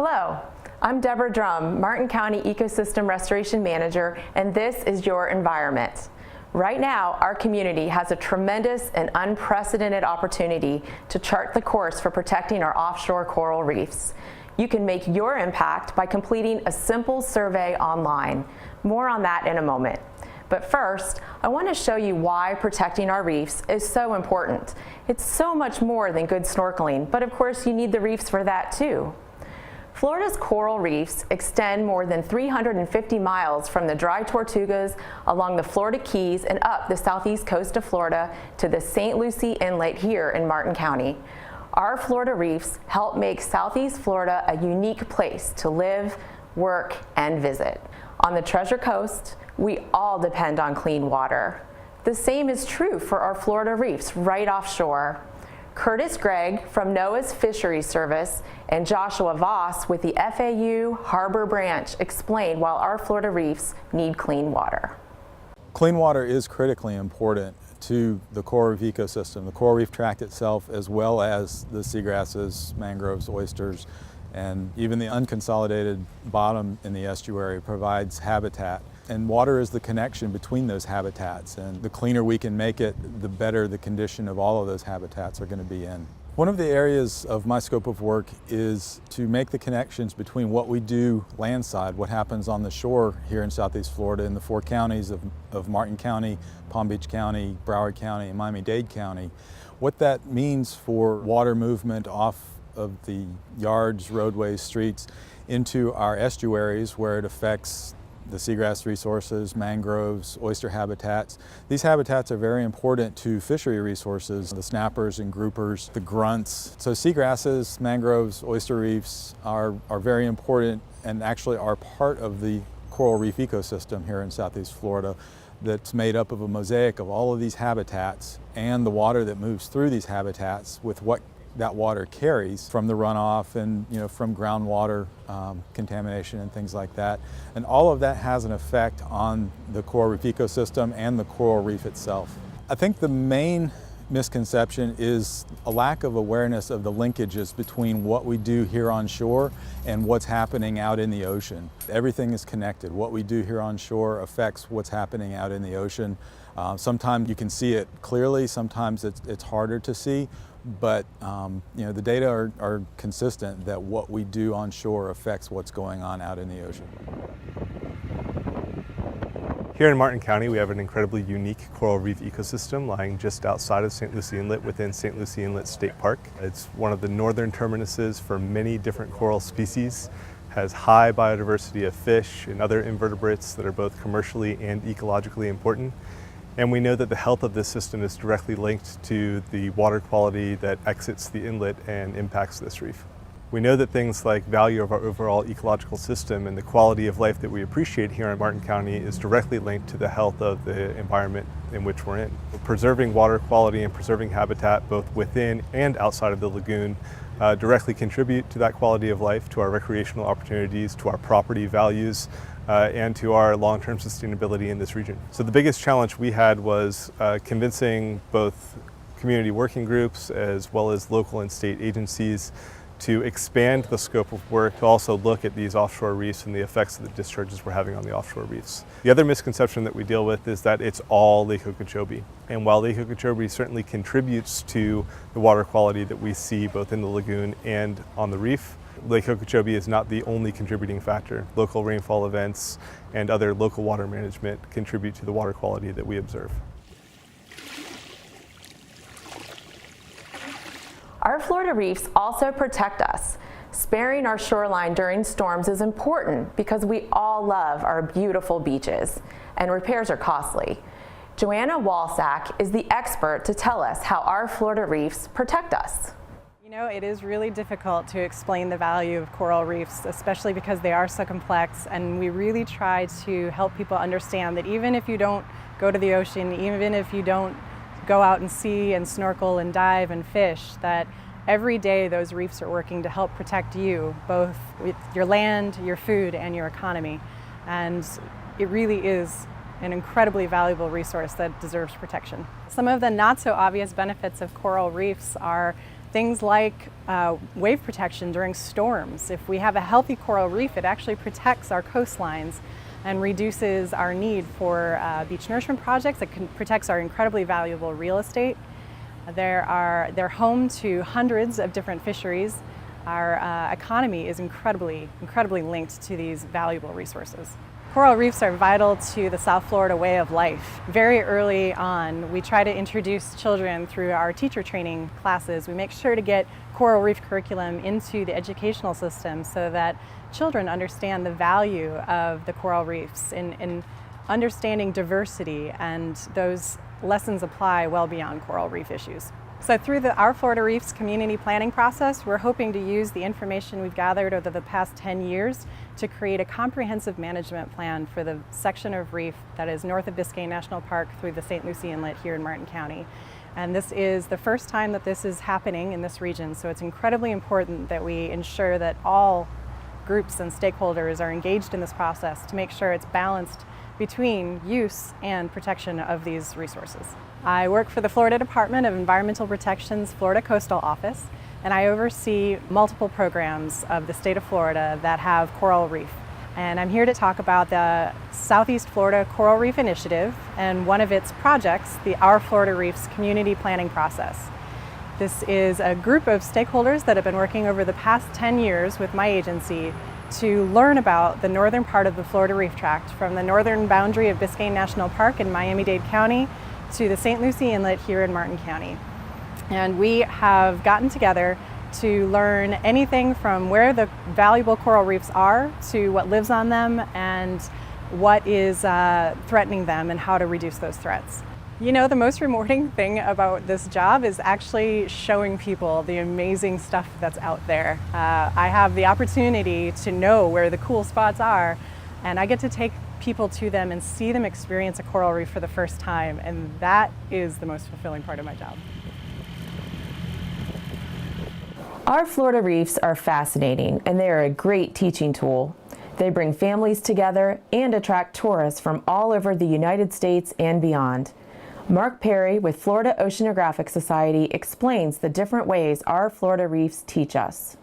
Hello, I'm Deborah Drum, Martin County Ecosystem Restoration Manager, and this is your environment. Right now, our community has a tremendous and unprecedented opportunity to chart the course for protecting our offshore coral reefs. You can make your impact by completing a simple survey online. More on that in a moment. But first, I want to show you why protecting our reefs is so important. It's so much more than good snorkeling, but of course you need the reefs for that too. Florida's coral reefs extend more than 350 miles from the dry Tortugas along the Florida Keys and up the southeast coast of Florida to the St. Lucie Inlet here in Martin County. Our Florida reefs help make southeast Florida a unique place to live, work, and visit. On the Treasure Coast, we all depend on clean water. The same is true for our Florida reefs right offshore. Curtis Gregg from NOAA's Fisheries Service and Joshua Voss with the FAU Harbor Branch explain why our Florida reefs need clean water. Clean water is critically important to the coral reef ecosystem, the coral reef tract itself, as well as the seagrasses, mangroves, oysters, and even the unconsolidated bottom in the estuary provides habitat. And water is the connection between those habitats, and the cleaner we can make it, the better the condition of all of those habitats are going to be in. One of the areas of my scope of work is to make the connections between what we do landside, what happens on the shore here in Southeast Florida in the four counties of Martin County, Palm Beach County, Broward County, and Miami-Dade County, what that means for water movement off of the yards, roadways, streets into our estuaries where it affects the seagrass resources, mangroves, oyster habitats. These habitats are very important to fishery resources, the snappers and groupers, the grunts. So seagrasses, mangroves, oyster reefs are very important and actually are part of the coral reef ecosystem here in Southeast Florida that's made up of a mosaic of all of these habitats and the water that moves through these habitats with what that water carries from the runoff and from groundwater contamination and things like that. And all of that has an effect on the coral reef ecosystem and the coral reef itself. I think the main misconception is a lack of awareness of the linkages between what we do here on shore and what's happening out in the ocean. Everything is connected. What we do here on shore affects what's happening out in the ocean. Sometimes you can see it clearly, sometimes it's harder to see, but the data are consistent that what we do on shore affects what's going on out in the ocean. Here in Martin County, we have an incredibly unique coral reef ecosystem lying just outside of St. Lucie Inlet within St. Lucie Inlet State Park. It's one of the northern terminuses for many different coral species, has high biodiversity of fish and other invertebrates that are both commercially and ecologically important. And we know that the health of this system is directly linked to the water quality that exits the inlet and impacts this reef. We know that things like value of our overall ecological system and the quality of life that we appreciate here in Martin County is directly linked to the health of the environment in which we're in. Preserving water quality and preserving habitat both within and outside of the lagoon directly contribute to that quality of life, to our recreational opportunities, to our property values, and to our long-term sustainability in this region. So the biggest challenge we had was convincing both community working groups as well as local and state agencies to expand the scope of work to also look at these offshore reefs and the effects that the discharges were having on the offshore reefs. The other misconception that we deal with is that it's all Lake Okeechobee. And while Lake Okeechobee certainly contributes to the water quality that we see both in the lagoon and on the reef, Lake Okeechobee is not the only contributing factor. Local rainfall events and other local water management contribute to the water quality that we observe. Our Florida reefs also protect us. Sparing our shoreline during storms is important because we all love our beautiful beaches, and repairs are costly. Joanna Walsack is the expert to tell us how our Florida reefs protect us. It is really difficult to explain the value of coral reefs, especially because they are so complex, and we really try to help people understand that even if you don't go to the ocean, even if you don't go out and see and snorkel and dive and fish, that every day those reefs are working to help protect you, both with your land, your food, and your economy. And it really is an incredibly valuable resource that deserves protection. Some of the not so obvious benefits of coral reefs are Things like wave protection during storms. If we have a healthy coral reef, it actually protects our coastlines and reduces our need for beach nourishment projects. It protects our incredibly valuable real estate. They're home to hundreds of different fisheries. Our economy is incredibly linked to these valuable resources. Coral reefs are vital to the South Florida way of life. Very early on, we try to introduce children through our teacher training classes. We make sure to get coral reef curriculum into the educational system so that children understand the value of the coral reefs in understanding diversity, and those lessons apply well beyond coral reef issues. So through our Florida Reefs community planning process, we're hoping to use the information we've gathered over the past 10 years to create a comprehensive management plan for the section of reef that is north of Biscayne National Park through the St. Lucie Inlet here in Martin County. And this is the first time that this is happening in this region, so it's incredibly important that we ensure that all groups and stakeholders are engaged in this process to make sure it's balanced between use and protection of these resources. I work for the Florida Department of Environmental Protection's Florida Coastal Office, and I oversee multiple programs of the state of Florida that have coral reef. And I'm here to talk about the Southeast Florida Coral Reef Initiative and one of its projects, the Our Florida Reefs community planning process. This is a group of stakeholders that have been working over the past 10 years with my agency to learn about the northern part of the Florida Reef Tract, from the northern boundary of Biscayne National Park in Miami-Dade County to the St. Lucie Inlet here in Martin County. And we have gotten together to learn anything from where the valuable coral reefs are to what lives on them and what is threatening them and how to reduce those threats. You know, the most rewarding thing about this job is actually showing people the amazing stuff that's out there. I have the opportunity to know where the cool spots are, and I get to take people to them and see them experience a coral reef for the first time, and that is the most fulfilling part of my job. Our Florida reefs are fascinating, and they are a great teaching tool. They bring families together and attract tourists from all over the United States and beyond. Mark Perry with Florida Oceanographic Society explains the different ways our Florida reefs teach us.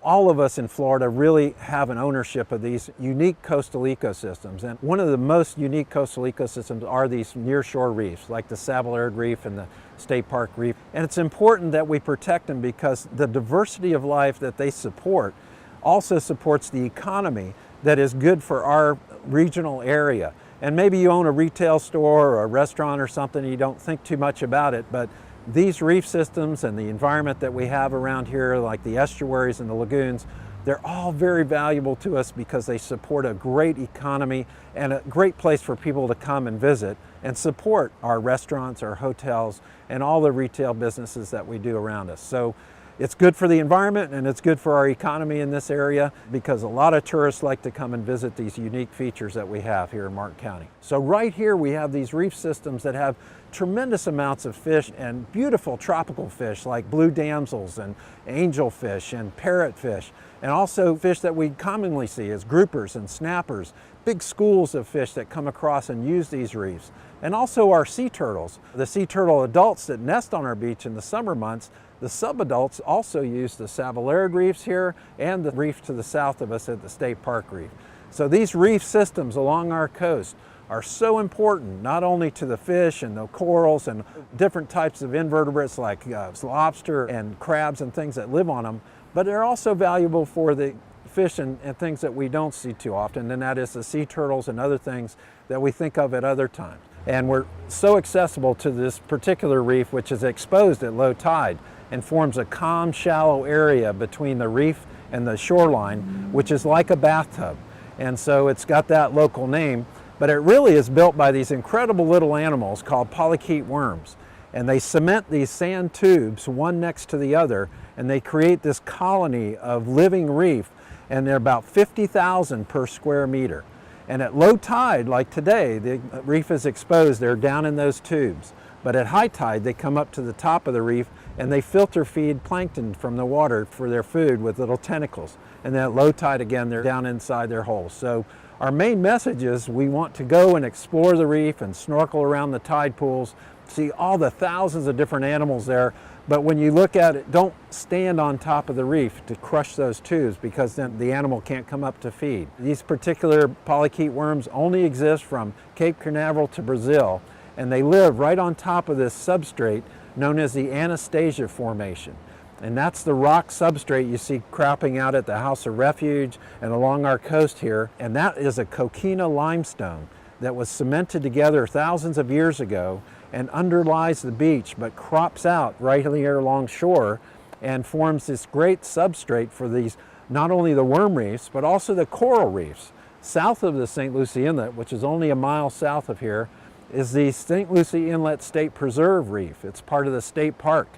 All of us in Florida really have an ownership of these unique coastal ecosystems, and one of the most unique coastal ecosystems are these nearshore reefs like the Savollard Reef and the State Park Reef. And it's important that we protect them because the diversity of life that they support also supports the economy that is good for our regional area. And maybe you own a retail store or a restaurant or something and you don't think too much about it, but these reef systems and the environment that we have around here, like the estuaries and the lagoons, they're all very valuable to us because they support a great economy and a great place for people to come and visit and support our restaurants, our hotels, and all the retail businesses that we do around us. So it's good for the environment and it's good for our economy in this area because a lot of tourists like to come and visit these unique features that we have here in Martin County. So right here we have these reef systems that have tremendous amounts of fish and beautiful tropical fish like blue damsels and angelfish and parrotfish, and also fish that we commonly see as groupers and snappers, big schools of fish that come across and use these reefs. And also our sea turtles. The sea turtle adults that nest on our beach in the summer months, the subadults also use the Savollard reefs here and the reef to the south of us at the State Park Reef. So these reef systems along our coast are so important, not only to the fish and the corals and different types of invertebrates like lobster and crabs and things that live on them, but they're also valuable for the fish and things that we don't see too often, and that is the sea turtles and other things that we think of at other times. And we're so accessible to this particular reef, which is exposed at low tide and forms a calm, shallow area between the reef and the shoreline, which is like a bathtub. And so it's got that local name, but it really is built by these incredible little animals called polychaete worms. And they cement these sand tubes one next to the other, and they create this colony of living reef, and they're about 50,000 per square meter. And at low tide, like today, the reef is exposed, they're down in those tubes. But at high tide, they come up to the top of the reef and they filter feed plankton from the water for their food with little tentacles. And then at low tide again, they're down inside their holes. So our main message is we want to go and explore the reef and snorkel around the tide pools, see all the thousands of different animals there, But when you look at it, don't stand on top of the reef to crush those tubes, because then the animal can't come up to feed. These particular polychaete worms only exist from Cape Canaveral to Brazil, and they live right on top of this substrate known as the Anastasia Formation. And that's the rock substrate you see cropping out at the House of Refuge and along our coast here. And that is a coquina limestone that was cemented together thousands of years ago and underlies the beach, but crops out right here along shore and forms this great substrate for these, not only the worm reefs, but also the coral reefs. South of the St. Lucie Inlet, which is only a mile south of here, is the St. Lucie Inlet State Preserve Reef. It's part of the state park.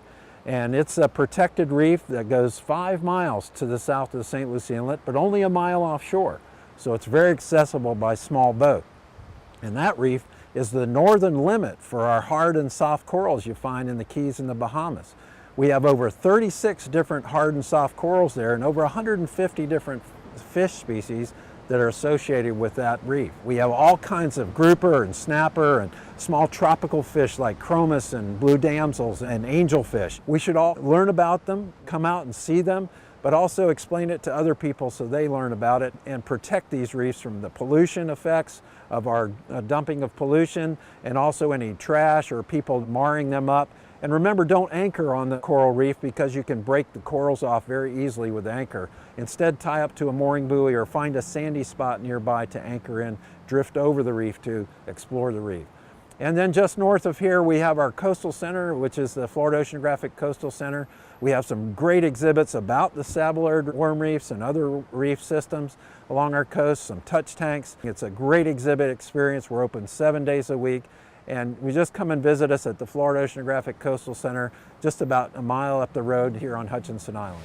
And it's a protected reef that goes 5 miles to the south of the St. Lucie Inlet, but only a mile offshore. So it's very accessible by small boat. And that reef is the northern limit for our hard and soft corals you find in the Keys and the Bahamas. We have over 36 different hard and soft corals there and over 150 different fish species that are associated with that reef. We have all kinds of grouper and snapper and small tropical fish like chromis and blue damsels and angelfish. We should all learn about them, come out and see them, but also explain it to other people so they learn about it and protect these reefs from the pollution effects of our dumping of pollution and also any trash or people marring them up. And remember, don't anchor on the coral reef because you can break the corals off very easily with anchor. Instead, tie up to a mooring buoy or find a sandy spot nearby to anchor in, drift over the reef to explore the reef. And then just north of here, we have our coastal center, which is the Florida Oceanographic Coastal Center. We have some great exhibits about the sabbled worm reefs and other reef systems along our coast, some touch tanks. It's a great exhibit experience. We're open 7 days a week. And we just come and visit us at the Florida Oceanographic Coastal Center, just about a mile up the road here on Hutchinson Island.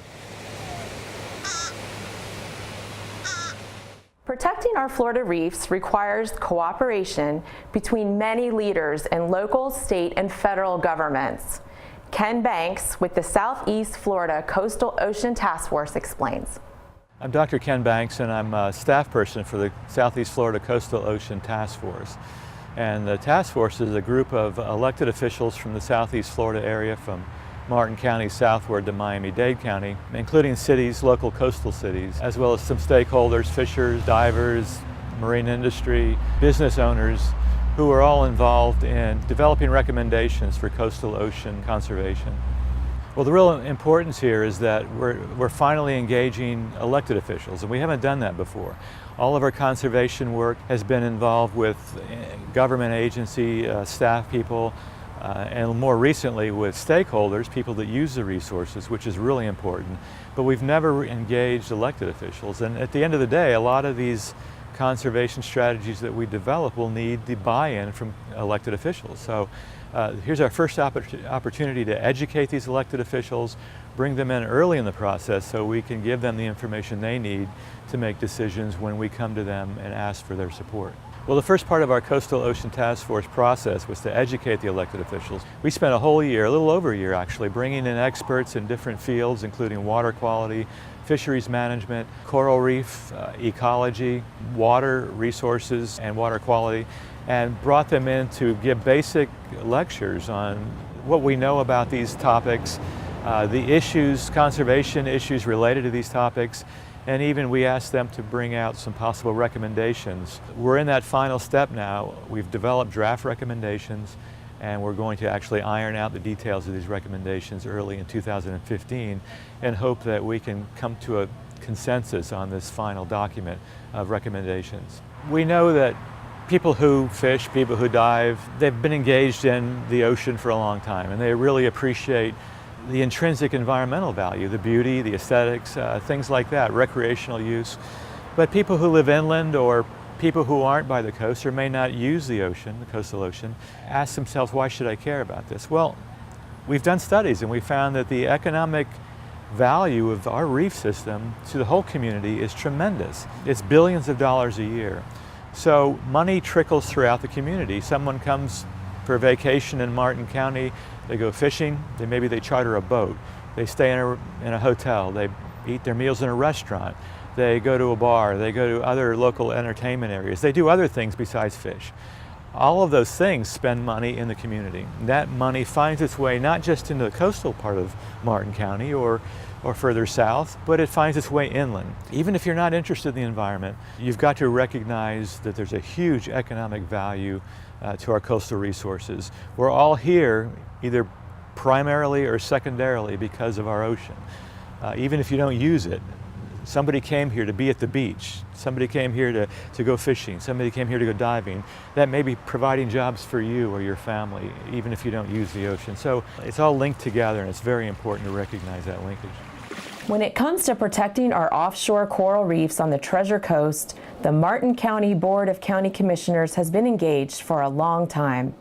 Protecting our Florida reefs requires cooperation between many leaders in local, state, and federal governments. Ken Banks with the Southeast Florida Coastal Ocean Task Force explains. I'm Dr. Ken Banks, and I'm a staff person for the Southeast Florida Coastal Ocean Task Force. And the task force is a group of elected officials from the Southeast Florida area, from Martin County southward to Miami-Dade County, including cities, local coastal cities, as well as some stakeholders, fishers, divers, marine industry, business owners, who are all involved in developing recommendations for coastal ocean conservation. Well, the real importance here is that we're finally engaging elected officials, and we haven't done that before. All of our conservation work has been involved with government agency staff people, and more recently with stakeholders, people that use the resources, which is really important. But we've never engaged elected officials, and at the end of the day, a lot of these conservation strategies that we develop will need the buy-in from elected officials. So here's our first opportunity to educate these elected officials, bring them in early in the process so we can give them the information they need to make decisions when we come to them and ask for their support. Well, the first part of our Coastal Ocean Task Force process was to educate the elected officials. We spent a whole year, a little over a year actually, bringing in experts in different fields, including water quality, fisheries management, coral reef ecology, water resources, and water quality, and brought them in to give basic lectures on what we know about these topics, the issues, conservation issues related to these topics, and even we asked them to bring out some possible recommendations. We're in that final step now. We've developed draft recommendations, and we're going to actually iron out the details of these recommendations early in 2015 and hope that we can come to a consensus on this final document of recommendations. We know that people who fish, people who dive, they've been engaged in the ocean for a long time, and they really appreciate the intrinsic environmental value, the beauty, the aesthetics, things like that, recreational use. But people who live inland or people who aren't by the coast or may not use the ocean, the coastal ocean, ask themselves, why should I care about this? Well, we've done studies and we found that the economic value of our reef system to the whole community is tremendous. It's billions of dollars a year. So money trickles throughout the community. Someone comes for a vacation in Martin County, they go fishing, maybe they charter a boat, they stay in a hotel, they eat their meals in a restaurant, they go to a bar, they go to other local entertainment areas, they do other things besides fish. All of those things spend money in the community. That money finds its way not just into the coastal part of Martin County or further south, but it finds its way inland. Even if you're not interested in the environment, you've got to recognize that there's a huge economic value to our coastal resources. We're all here either primarily or secondarily because of our ocean. Even if you don't use it, somebody came here to be at the beach, somebody came here to go fishing, somebody came here to go diving. That may be providing jobs for you or your family, even if you don't use the ocean. So it's all linked together, and it's very important to recognize that linkage. When it comes to protecting our offshore coral reefs on the Treasure Coast, the Martin County Board of County Commissioners has been engaged for a long time.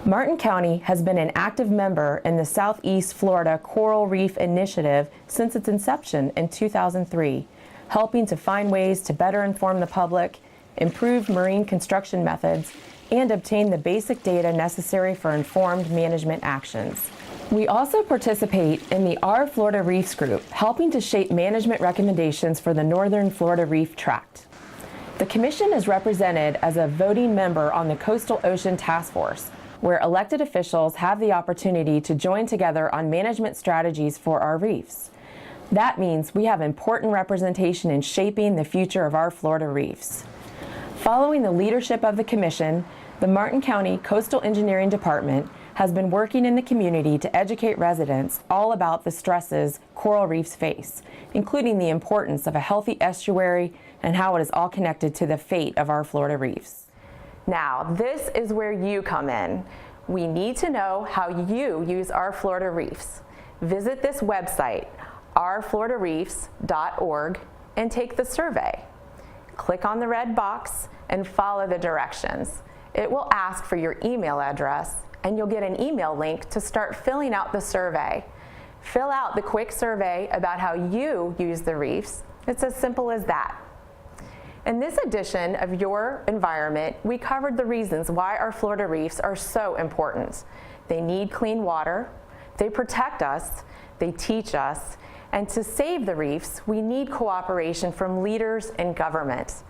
Martin County has been an active member in the Southeast Florida Coral Reef Initiative since its inception in 2003, helping to find ways to better inform the public, improve marine construction methods, and obtain the basic data necessary for informed management actions. We also participate in the Our Florida Reefs group, helping to shape management recommendations for the Northern Florida Reef Tract. The Commission is represented as a voting member on the Coastal Ocean Task Force, where elected officials have the opportunity to join together on management strategies for our reefs. That means we have important representation in shaping the future of our Florida reefs. Following the leadership of the Commission, the Martin County Coastal Engineering Department has been working in the community to educate residents all about the stresses coral reefs face, including the importance of a healthy estuary and how it is all connected to the fate of our Florida reefs. Now, this is where you come in. We need to know how you use our Florida reefs. Visit this website, ourfloridareefs.org, and take the survey. Click on the red box and follow the directions. It will ask for your email address, and you'll get an email link to start filling out the survey. Fill out the quick survey about how you use the reefs. It's as simple as that. In this edition of Your Environment, we covered the reasons why our Florida reefs are so important. They need clean water, they protect us, they teach us, and to save the reefs, we need cooperation from leaders and government.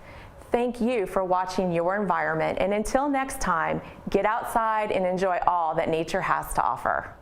Thank you for watching Your Environment, and until next time, get outside and enjoy all that nature has to offer.